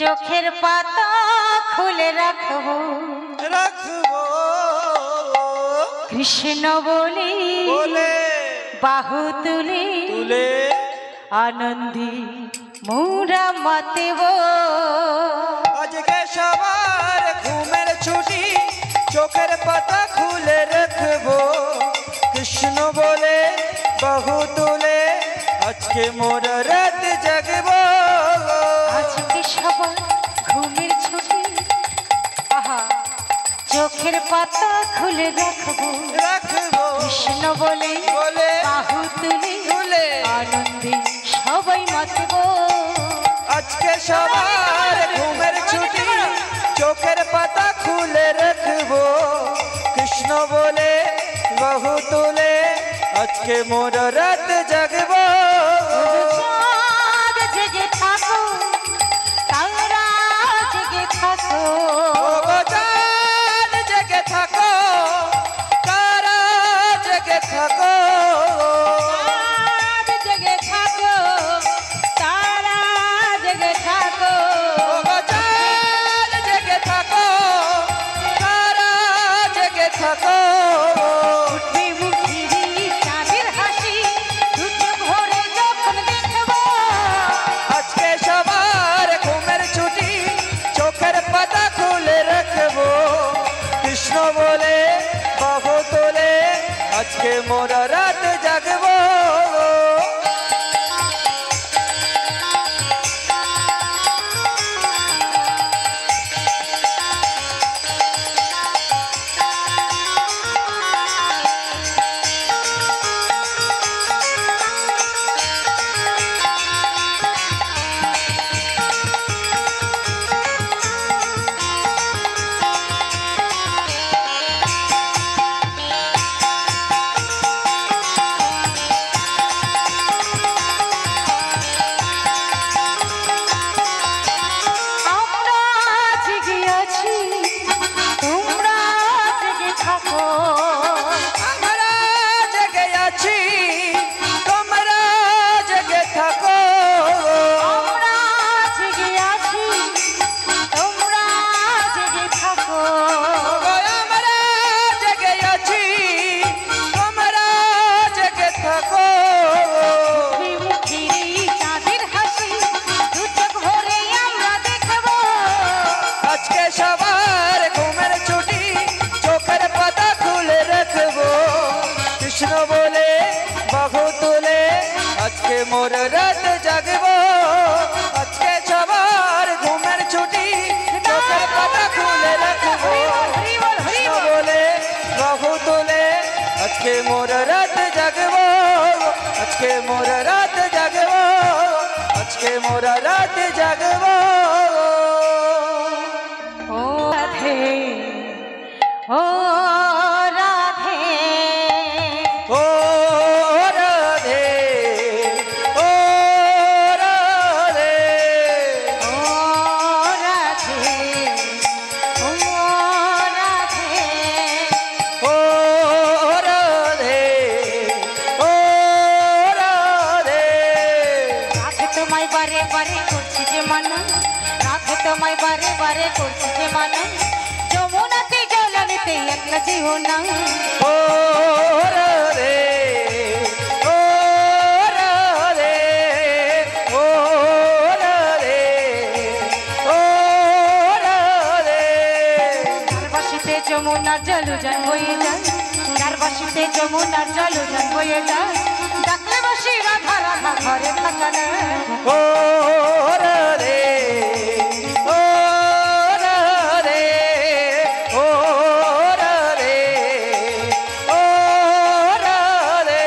চোখের পাতা খুলে রাখবো রাখবো কৃষ্ণ বলি বলে বাহু তুলে তুলে আনন্দী মোরা মাতেব আজকে সবার ঘুমের ছুটি চোখের পাতা খুলে রাখবো কৃষ্ণ বলে বাহু তুলে আজকে মোর রাত জাগবো আজকে সবার ঘুমের ছুটি আহা চোখের পাতা খুলে রাখবো রাখবো কৃষ্ণ বলে বলে বাহু তুলে তুলে আনন্দে সবাই মাতব আজকে সবার ঘুমের ছুটি চোখের পাতা খুলে রাখবো কৃষ্ণ বলে বাহু তুলে আজকে মোর রাত জাগবো চাঁদ জেগে থাকো তারা জেগে থাকো ও গো চাঁদ জেগে থাকো তারা জেগে থাকো চাঁদ জেগে থাকো তারা জেগে থাকো ও গো চাঁদ জেগে থাকো তারা জেগে থাকো উঠবে মুখেরি চাঁদের হাসি দুটো ভরে যখন দেখব আজকে সবার ঘুমের ছুটি চোখের পাতা খুলে রাখবো কৃষ্ণ বলে বাহু তোলে আজকে মোরা রাত জাগবো আমরা জেগে আছি তোমরা জেগে থাকো আমরা জেগে আছি তোমরা জেগে থাকো আমরা জেগে আছি তোমরা জেগে থাকো আমরা জেগে আছি তোমরা জেগে থাকো মুখেরি চাঁদের হাসি দু চোখ ভরে আমরা দেখব আজকে সবার ঘুমের ছুটি চোখের পাতা খুলে রাখবো কৃষ্ণ বলে বাহু তুলে আজকে মোর রাত জাগবো আজকে সবার ঘুমের ছুটি চোখের পাতা খুলে রাখবো কৃষ্ণ বলে বাহু তুলে আজকে মোর রাত জাগবো আজকে মোর রাত জাগবো আজকে মোর রাত জাগবো ও রাধে ও রাধে ও রাধে ও রাধে ও রাধে ও রাধে ও রাধে ও রাধে রাধে তোমায় বারে বারে করছি যে মানা রাধে তোমায় বারে বারে করছি যে মানা যমুনাতে জল আনতে একলা যেও না ও রাধে ও রাধে ও রাধে ও রাধে চারপাশিতে যমুনার জল উজান বয়ে যায় চারপাশিতে যমুনার জল উজান বয়ে যায় ডাকলে বসি রাধা রাধা ঘরে থাকা না ও রাধে ও রাধে ও রাধে ও রাধে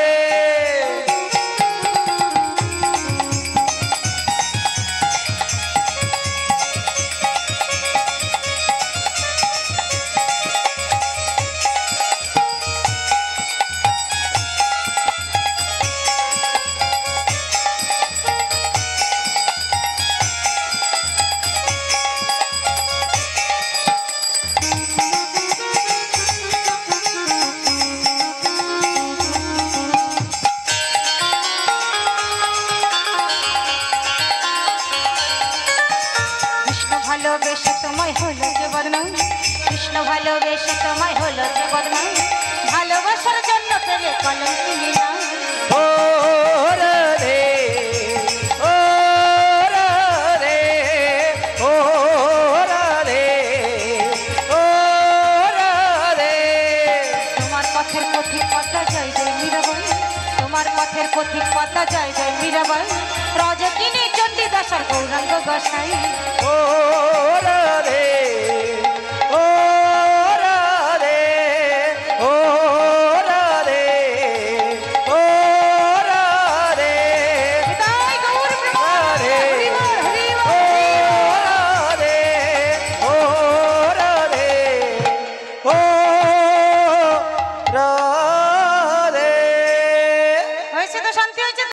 ভালোবেসে তোমায় হলো যে বদনাম, কৃষ্ণ ভালোবেসে তোমায় হলো যে বদনাম, ভালোবাসার জন্য পেলে কলঙ্কিনী নাম। ও রাধে, ও রাধে, ও রাধে, ও রাধে। তোমার পথের পথিক পদ্মা জয় জয় মীরাবাই, তোমার পথের পথিক পদ্মা জয় জয় মীরাবাই, রজকিনী চণ্ডীদাস আর গৌরাঙ্গ গোসাই। ও রাধে,